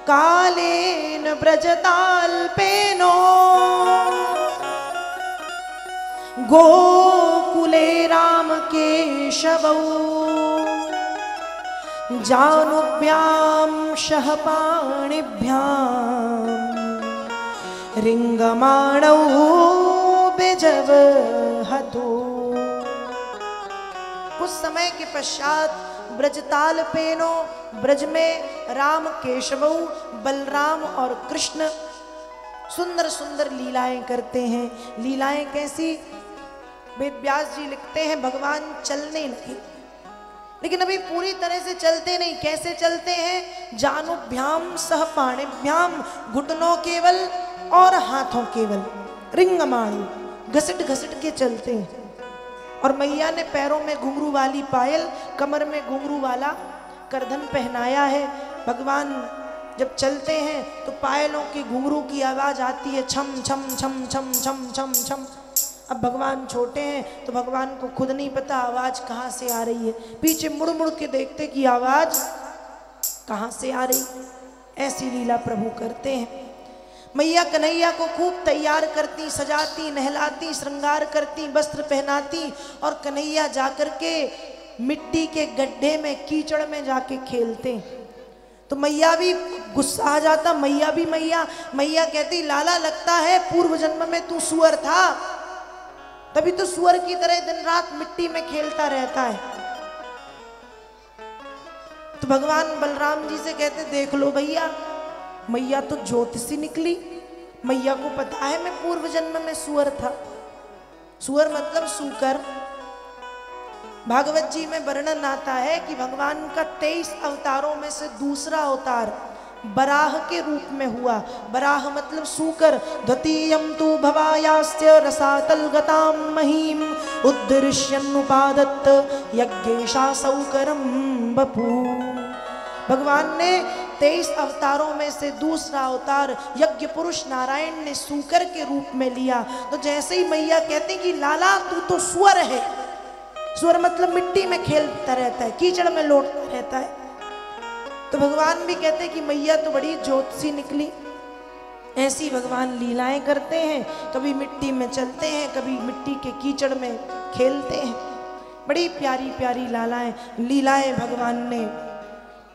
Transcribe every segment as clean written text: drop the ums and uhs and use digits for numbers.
कालेन ब्रजताल्पेनो गोकुले राम केशवौ जानुभ्यां शहपाणिभ्यां रिंगमाणौ बिजवहतु। कुछ समय के पश्चात ब्रजतालपेनो, ब्रज में राम केशवौ, बलराम और कृष्ण सुंदर सुंदर लीलाएं करते हैं। लीलाएं कैसी? वेद व्यास जी लिखते हैं भगवान चलने लगे, लेकिन अभी पूरी तरह से चलते नहीं। कैसे चलते हैं? जानुभ्याम सह पाणिभ्याम, घुटनों केवल और हाथों केवल, रिंगमाणु, घसट घसट के चलते हैं। और मैया ने पैरों में घुंघरू वाली पायल, कमर में घुंघरू वाला करधन पहनाया है। भगवान जब चलते हैं तो पायलों की घुंघरू की आवाज आती है, छम छम छम छम छम छम छम। अब भगवान छोटे हैं तो भगवान को खुद नहीं पता आवाज कहाँ से आ रही है। पीछे मुड़ मुड़ के देखते कि आवाज कहाँ से आ रही। ऐसी लीला प्रभु करते हैं। मैया कन्हैया को खूब तैयार करती, सजाती, नहलाती, श्रृंगार करती, वस्त्र पहनाती और कन्हैया जाकर के मिट्टी के गड्ढे में, कीचड़ में जाके खेलते। तो मैया भी गुस्सा आ जाता। मैया कहती, लाला लगता है पूर्व जन्म में तू सुअर था, तभी तो सुअर की तरह दिन रात मिट्टी में खेलता रहता है। तो भगवान बलराम जी से कहते, देख लो भैया, मैया तो ज्योतिषी निकली। मैया को पता है मैं पूर्व जन्म में सुअर था। सुअर मतलब सूकर। भागवत जी में वर्णन आता है कि भगवान का 23 अवतारों में से दूसरा अवतार बराह के रूप में हुआ। बराह मतलब सूकर। द्वितीयं तु भवायास्य रसातल गतां महीम उद्दृश्यन्नुपादत्त यज्ञेशा सौकरम बपू। भगवान ने 23 अवतारों में से दूसरा अवतार यज्ञ पुरुष नारायण ने सूकर के रूप में लिया। तो जैसे ही मैया कहती कि लाला तू तो सुअर है। सुअर मतलब मिट्टी में खेलता रहता है, कीचड़ में लौटता रहता है। तो भगवान भी कहते हैं कि मैया तो बड़ी ज्योतिषी निकली। ऐसी भगवान लीलाएं करते हैं। कभी मिट्टी में चलते हैं, कभी मिट्टी के कीचड़ में खेलते हैं। बड़ी प्यारी प्यारी लीलाएं भगवान ने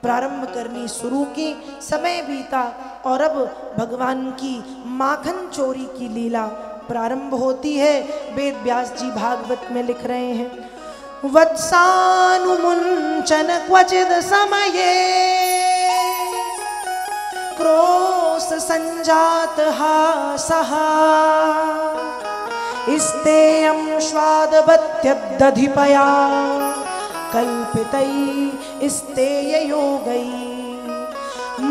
प्रारंभ करनी शुरू की। समय बीता और अब भगवान की माखन चोरी की लीला प्रारंभ होती है। वेद व्यास जी भागवत में लिख रहे हैं, वत्सानुमुंचन क्वचिद समये क्रोश संजात हासः इस्तेयं स्वादवत्यब्दधिपया कल्पितै इस्तेय योगै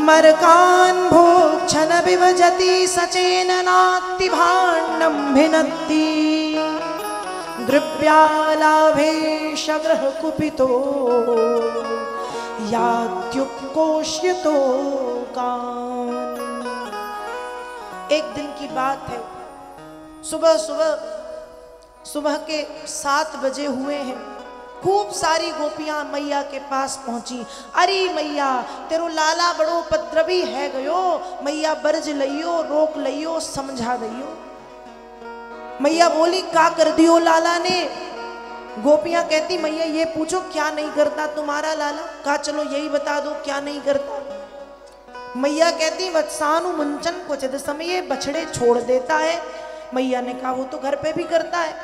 मरकान् भोक्षण विभजति सचेननाति भाण्डं भिनत्ति द्रव्यालाभेश ग्रह कुपितो यात्युपकोष्यतो कान। एक दिन की बात है। सुबह के 7 बजे हुए हैं। खूब सारी गोपियां मैया के पास पहुंची। अरे मैया तेरो लाला बड़ो उपद्रवी है गयो, मैया बरज लइयो, रोक लइयो, समझा दइयो। मैया बोली, का कर दियो लाला ने? गोपियां कहती, मैया ये पूछो क्या नहीं करता तुम्हारा लाला? कहा चलो यही बता दो क्या नहीं करता। मैया कहती, वत्सानु मुंचन क्वचिद समये, बछड़े छोड़ देता है। मैया ने कहा वो तो घर पे भी करता है।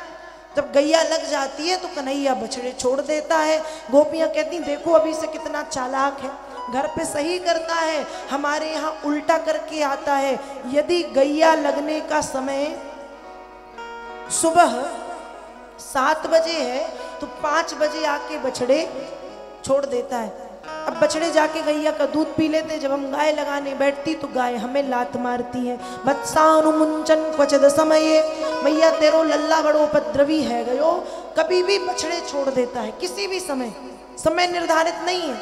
जब गैया लग जाती है तो कन्हैया बछड़े छोड़ देता है। गोपियां कहती, देखो अभी से कितना चालाक है, घर पे सही करता है, हमारे यहाँ उल्टा करके आता है। यदि गैया लगने का समय सुबह 7 बजे है तो 5 बजे आके बछड़े छोड़ देता है। अब बछड़े जाके गैया का दूध पी लेते। जब हम गाय लगाने बैठती तो गाय हमें लात मारती है। वत्सानुमुंचन क्वचिद समये, मैया तेरो लल्ला बड़ो उपद्रवी है गयो, कभी भी बछड़े छोड़ देता है, किसी भी समय, समय निर्धारित नहीं है।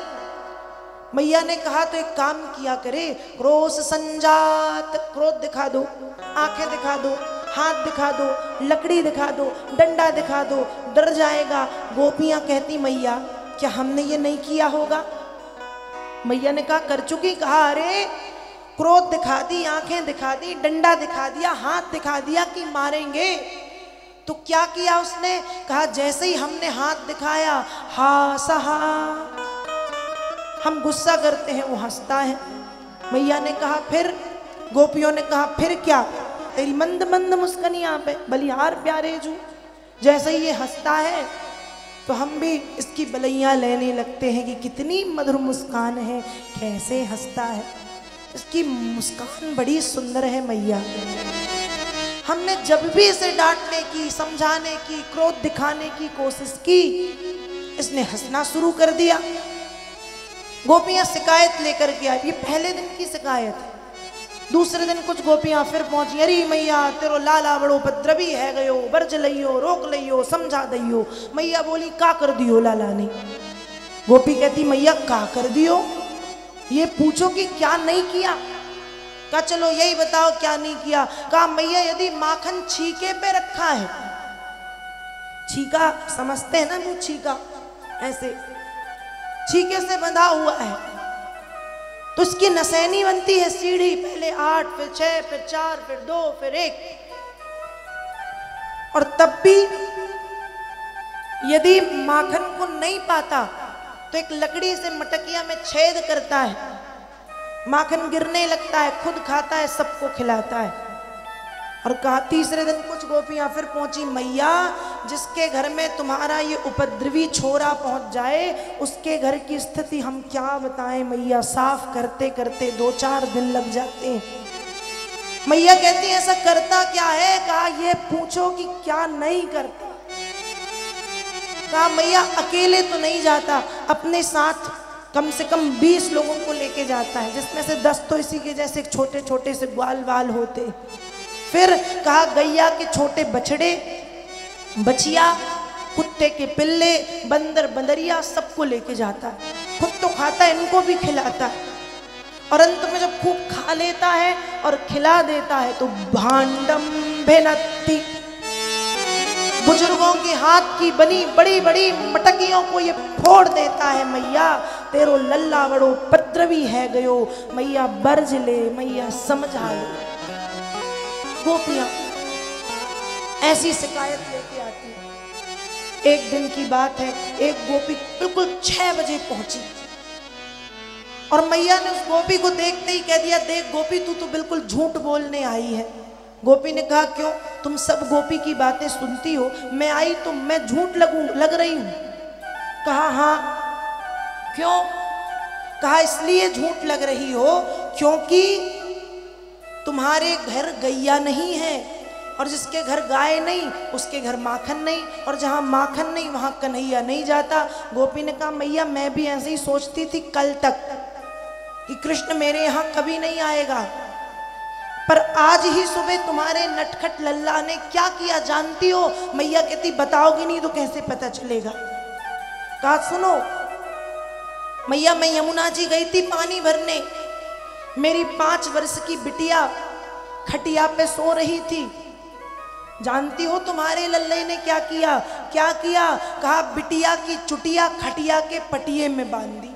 मैया ने कहा तो एक काम किया करे, क्रोश संजात, क्रोध दिखा दो, आंखें दिखा दो, हाथ दिखा दो, लकड़ी दिखा दो, डंडा दिखा दो, डर जाएगा। गोपियां कहती, मैया क्या हमने ये नहीं किया होगा? मैया ने कहा कर चुकी। कहा अरे क्रोध दिखा दी, आंखें दिखा दी, डंडा दिखा दिया, हाथ दिखा दिया कि मारेंगे। तो क्या किया उसने? कहा जैसे ही हमने हाथ दिखाया, हा सहा, हम गुस्सा करते हैं वो हंसता है। मैया ने कहा फिर? गोपियों ने कहा फिर क्या? तेरी मंद मंद मुस्कानियां पे बलिहार प्यारे जू, जैसे ही ये हंसता है तो हम भी इसकी बलैया लेने लगते हैं कि कितनी मधुर मुस्कान है, कैसे हंसता है, इसकी मुस्कान बड़ी सुंदर है मैया। हमने जब भी इसे डांटने की, समझाने की, क्रोध दिखाने की कोशिश की, इसने हंसना शुरू कर दिया। गोपियां शिकायत लेकर के आई, ये पहले दिन की शिकायत है। दूसरे दिन कुछ गोपियां फिर पहुंची, अरे मैया तेरो लाला बड़ो उपद्रवी है गयो, बर्ज लियो, रोक लियो, समझा दियो। मैया बोली का कर दियो लाला ने? गोपी कहती मैया का कर दियो, ये पूछो कि क्या नहीं किया। कहा चलो यही बताओ क्या नहीं किया। कहा मैया यदि माखन छीके पे रखा है, छीका समझते हैं ना वो, छीका ऐसे छीके से बंधा हुआ है, तो इसकी नसैनी बनती है सीढ़ी, पहले 8 फिर 6 फिर 4 फिर 2 फिर 1। और तब भी यदि माखन को नहीं पाता तो एक लकड़ी से मटकिया में छेद करता है, माखन गिरने लगता है, खुद खाता है, सबको खिलाता है। और कहा तीसरे दिन कुछ गोपियां फिर पहुंची, मैया जिसके घर में तुम्हारा ये उपद्रवी छोरा पहुंच जाए उसके घर की स्थिति हम क्या बताएं मैया, साफ करते करते 2-4 दिन लग जाते हैं। मैया कहती है ऐसा करता क्या है? कहा ये पूछो कि क्या नहीं करता। कहा मैया अकेले तो नहीं जाता, अपने साथ कम से कम 20 लोगों को लेके जाता है, जिसमें से 10 तो इसी के जैसे छोटे छोटे से ग्वाल वाल होते। फिर कहा गैया के छोटे बछड़े, बछिया, कुत्ते के पिल्ले, बंदर बंदरिया, सबको लेके जाता है, खुद तो खाता है, इनको भी खिलाता है। और अंत में जब खूब खा लेता है और खिला देता है तो भांडम भेनती, बुजुर्गों के हाथ की बनी बड़ी बड़ी मटकियों को ये फोड़ देता है। मैया तेरो लल्ला बड़ो उपद्रवी है गयो, मैया बर्ज ले, मैया समझा ले। गोपियां ऐसी शिकायत लेके आती है। एक दिन की बात है, एक गोपी बिल्कुल 6 बजे पहुंची और मैया ने उस गोपी को देखते ही कह दिया, देख गोपी तू तो बिल्कुल झूठ बोलने आई है। गोपी ने कहा क्यों? तुम सब गोपी की बातें सुनती हो, मैं आई तो मैं झूठ लग रही हूं? कहा हाँ। क्यों? कहा इसलिए झूठ लग रही हो क्योंकि तुम्हारे घर गैया नहीं है, और जिसके घर गाय नहीं उसके घर माखन नहीं, और जहाँ माखन नहीं वहाँ कन्हैया नहीं जाता। गोपी ने कहा मैया मैं भी ऐसे ही सोचती थी कल तक कि कृष्ण मेरे यहाँ कभी नहीं आएगा, पर आज ही सुबह तुम्हारे नटखट लल्ला ने क्या किया जानती हो? मैया कहती बताओगी नहीं तो कैसे पता चलेगा। कहा सुनो मैया, मैं यमुना जी गई थी पानी भरने, मेरी 5 वर्ष की बिटिया खटिया पे सो रही थी। जानती हो तुम्हारे लल्ले ने क्या किया? क्या किया? कहा बिटिया की चुटिया खटिया के पटिये में बांधी,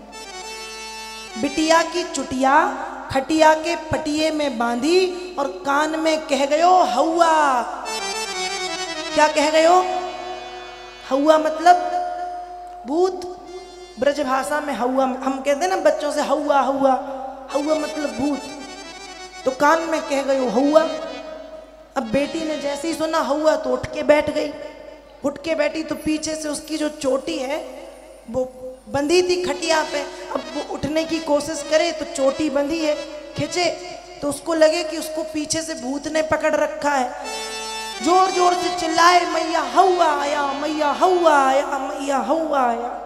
बिटिया की चुटिया खटिया के पटिये में बांधी और कान में कह गयो हौआ। क्या कह गयो? हौआ मतलब भूत। ब्रज भाषा में हौआ हम कहते हैं ना बच्चों से, हौआ हौआ, हौआ मतलब भूत। तो कान में कह गयो हौआ। अब बेटी ने जैसे ही सुना हौआ तो उठ के बैठ गई। उठ के बैठी तो पीछे से उसकी जो चोटी है वो बंधी थी खटिया पे। अब वो उठने की कोशिश करे तो चोटी बंधी है, खींचे तो उसको लगे कि उसको पीछे से भूत ने पकड़ रखा है। जोर जोर से चिल्लाए मैया हौआ आया, मैया हौआ आया, मैया हौआ आया।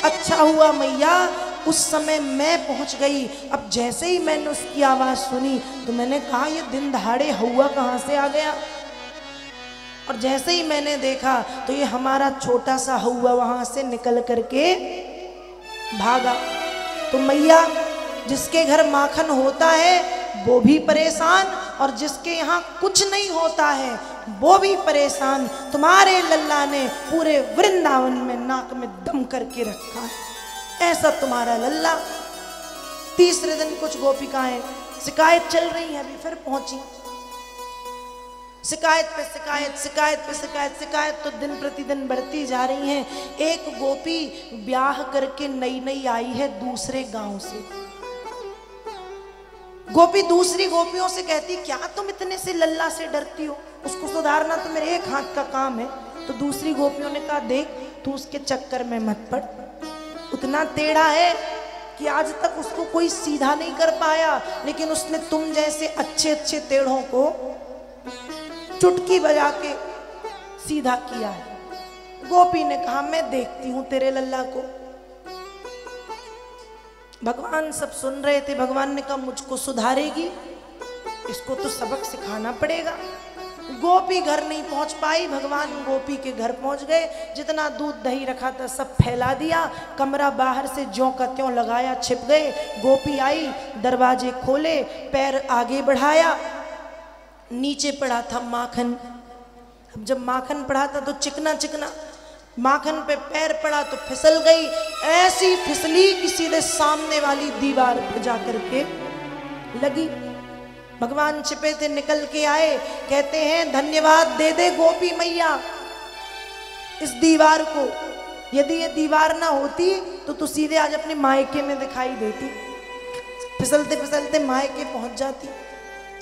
अच्छा हुआ मैया उस समय मैं पहुंच गई। अब जैसे ही मैंने उसकी आवाज सुनी तो मैंने कहा ये दिन दहाड़े हौआ कहाँ से आ गया। और जैसे ही मैंने देखा तो ये हमारा छोटा सा हौआ वहां से निकल करके भागा। तो मैया जिसके घर माखन होता है वो भी परेशान, और जिसके यहाँ कुछ नहीं होता है वो भी परेशान। तुम्हारे लल्ला ने पूरे वृंदावन में नाक में दम करके रखा है, ऐसा तुम्हारा लल्ला। तीसरे दिन कुछ गोपिकाएं शिकायत चल रही है, अभी फिर पहुंची। शिकायत पे शिकायत, शिकायत पे शिकायत, शिकायत तो दिन प्रतिदिन बढ़ती जा रही है। एक गोपी ब्याह करके नई नई आई है दूसरे गांव से। गोपी दूसरी गोपियों से कहती, क्या तुम इतने से लल्ला से डरती हो, उसको सुधारना तो मेरे एक हाथ का काम है। तो दूसरी गोपियों ने कहा, देख तू उसके चक्कर में मत पड़, उतना टेढ़ा है कि आज तक उसको कोई सीधा नहीं कर पाया, लेकिन उसने तुम जैसे अच्छे अच्छे टेढ़ों को चुटकी बजा के सीधा किया है। गोपी ने कहा, मैं देखती हूं तेरे लल्ला को। भगवान सब सुन रहे थे। भगवान ने कहा, मुझको सुधारेगी, इसको तो सबक सिखाना पड़ेगा। गोपी घर नहीं पहुंच पाई, भगवान गोपी के घर पहुंच गए। जितना दूध दही रखा था सब फैला दिया, कमरा बाहर से ज्यों का त्यों लगाया, छिप गए। गोपी आई, दरवाजे खोले, पैर आगे बढ़ाया, नीचे पड़ा था माखन। अब जब माखन पड़ा था तो चिकना चिकना, माखन पे पैर पड़ा तो फिसल गई। ऐसी फिसली कि सीधे सामने वाली दीवार पे जाकर के लगी। भगवान छिपे थे, निकल के आए, कहते हैं, धन्यवाद दे दे गोपी मैया इस दीवार को, यदि ये दीवार ना होती तो तू सीधे आज अपने मायके में दिखाई देती, फिसलते फिसलते मायके पहुंच जाती।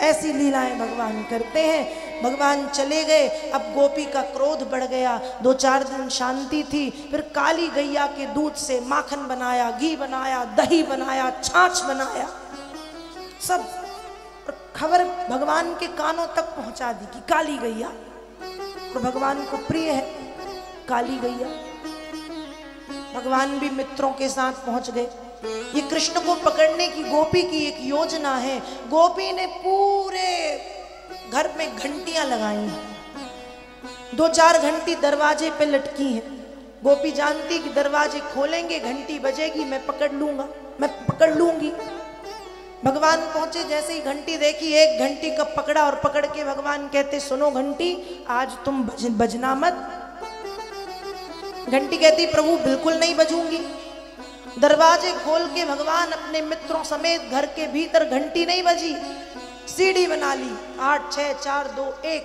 ऐसी लीलाएं भगवान करते हैं। भगवान चले गए। अब गोपी का क्रोध बढ़ गया। 2-4 दिन शांति थी, फिर काली गैया के दूध से माखन बनाया, घी बनाया, दही बनाया, छाछ बनाया, सब। और खबर भगवान के कानों तक पहुंचा दी कि काली गैया, और भगवान को प्रिय है काली गैया। भगवान भी मित्रों के साथ पहुंच गए। ये कृष्ण को पकड़ने की गोपी की एक योजना है। गोपी ने पूरे घर में घंटियां लगाई हैं, 2-4 घंटी दरवाजे पे लटकी हैं। गोपी जानती कि दरवाजे खोलेंगे, घंटी बजेगी, मैं पकड़ लूंगा, मैं पकड़ लूंगी। भगवान पहुंचे, जैसे ही घंटी देखी, एक घंटी का पकड़ा और पकड़ के भगवान कहते, सुनो घंटी, आज तुम बजना मत। घंटी कहती, प्रभु बिल्कुल नहीं बजूंगी। दरवाजे खोल के भगवान अपने मित्रों समेत घर के भीतर, घंटी नहीं बजी। सीढ़ी बना ली, 8, 6, 4, 2, 1।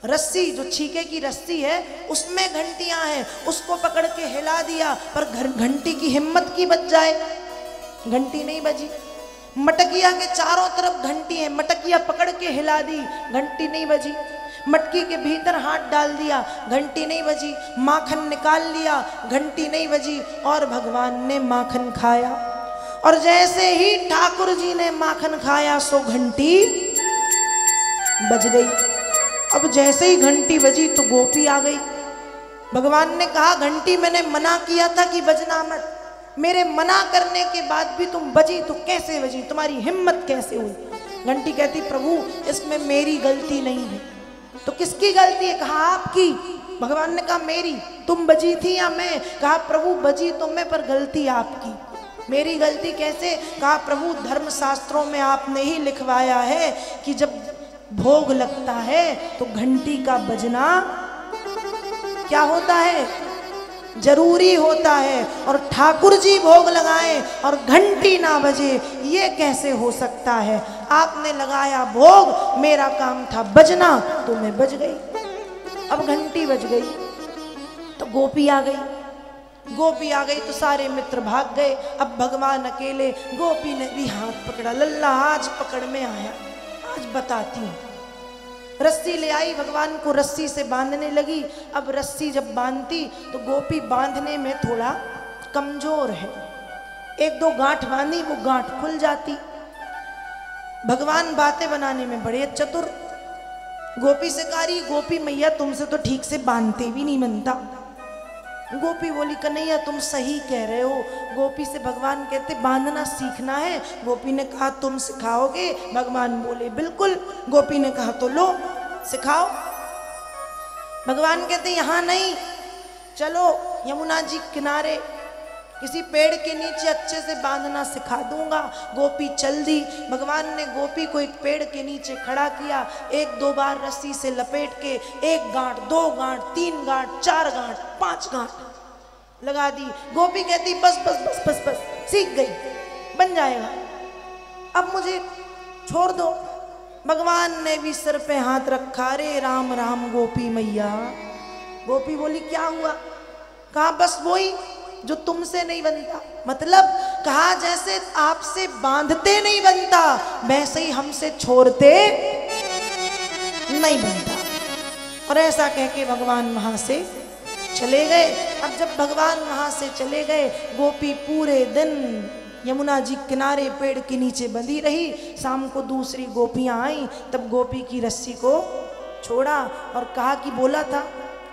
रस्सी, जो छीके की रस्सी है, उसमें घंटियां हैं, उसको पकड़ के हिला दिया, पर घंटी की हिम्मत की बच जाए, घंटी नहीं बजी। मटकिया के चारों तरफ घंटी है, मटकिया पकड़ के हिला दी, घंटी नहीं बजी। मटकी के भीतर हाथ डाल दिया, घंटी नहीं बजी। माखन निकाल लिया, घंटी नहीं बजी। और भगवान ने माखन खाया, और जैसे ही ठाकुर जी ने माखन खाया, सो घंटी बज गई। अब जैसे ही घंटी बजी तो गोपी आ गई। भगवान ने कहा, घंटी मैंने मना किया था कि बजना मत, मेरे मना करने के बाद भी तुम बजी, तो कैसे बजी, तुम्हारी हिम्मत कैसे हुई? घंटी कहती, प्रभु इसमें मेरी गलती नहीं है। तो किसकी गलती है? कहा आपकी। भगवान ने कहा मेरी। तुम बजी थी या मैं? कहा प्रभु बजी तो मैं, पर गलती आपकी। मेरी गलती कैसे? कहा प्रभु धर्मशास्त्रों में आपने ही लिखवाया है कि जब भोग लगता है तो घंटी का बजना क्या होता है? जरूरी होता है। और ठाकुर जी भोग लगाएं और घंटी ना बजे, ये कैसे हो सकता है? आपने लगाया भोग, मेरा काम था बजना, तो मैं बज गई। अब घंटी बज गई तो गोपी आ गई। गोपी आ गई तो सारे मित्र भाग गए। अब भगवान अकेले। गोपी ने भी हाथ पकड़ा, लल्ला आज पकड़ में आया, आज बताती हूँ। रस्सी ले आई, भगवान को रस्सी से बांधने लगी। अब रस्सी जब बांधती तो गोपी बांधने में थोड़ा कमजोर है, 1-2 गांठ बांधी, वो गांठ खुल जाती। भगवान बातें बनाने में बड़े चतुर। गोपी से कह रही, गोपी मैया तुमसे तो ठीक से बांधते भी नहीं बनता। गोपी बोली, कन्हैया तुम सही कह रहे हो। गोपी से भगवान कहते बांधना सीखना है। गोपी ने कहा तुम सिखाओगे? भगवान बोले बिल्कुल। गोपी ने कहा तो लो सिखाओ। भगवान कहते यहाँ नहीं, चलो यमुना जी किनारे किसी पेड़ के नीचे अच्छे से बांधना सिखा दूंगा। गोपी चल दी। भगवान ने गोपी को एक पेड़ के नीचे खड़ा किया, 1-2 बार रस्सी से लपेट के 1 गांठ, 2 गांठ, 3 गांठ, 4 गांठ, 5 गांठ लगा दी। गोपी कहती बस बस बस बस बस, सीख गई, बन जाएगा। अब मुझे छोड़ दो। भगवान ने भी सिर पे हाथ रखा, रे राम राम गोपी मैया। गोपी बोली क्या हुआ? कहा बस वही जो तुमसे नहीं बनता। मतलब कहा जैसे आपसे बांधते नहीं बनता वैसे ही हमसे छोड़ते नहीं बनता। और ऐसा कह के भगवान वहां से चले गए। अब जब भगवान वहां से चले गए, गोपी पूरे दिन यमुना जी किनारे पेड़ के नीचे बंधी रही। शाम को दूसरी गोपियां आई, तब गोपी की रस्सी को छोड़ा और कहा कि बोला था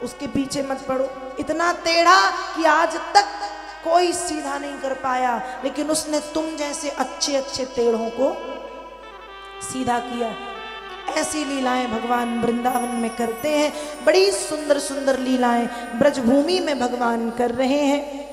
उसके पीछे मत पड़ो। इतना टेढ़ा कि आज तक कोई सीधा नहीं कर पाया, लेकिन उसने तुम जैसे अच्छे अच्छे टेढ़ों को सीधा किया। ऐसी लीलाएं भगवान वृंदावन में करते हैं। बड़ी सुंदर सुंदर लीलाएं ब्रजभूमि में भगवान कर रहे हैं।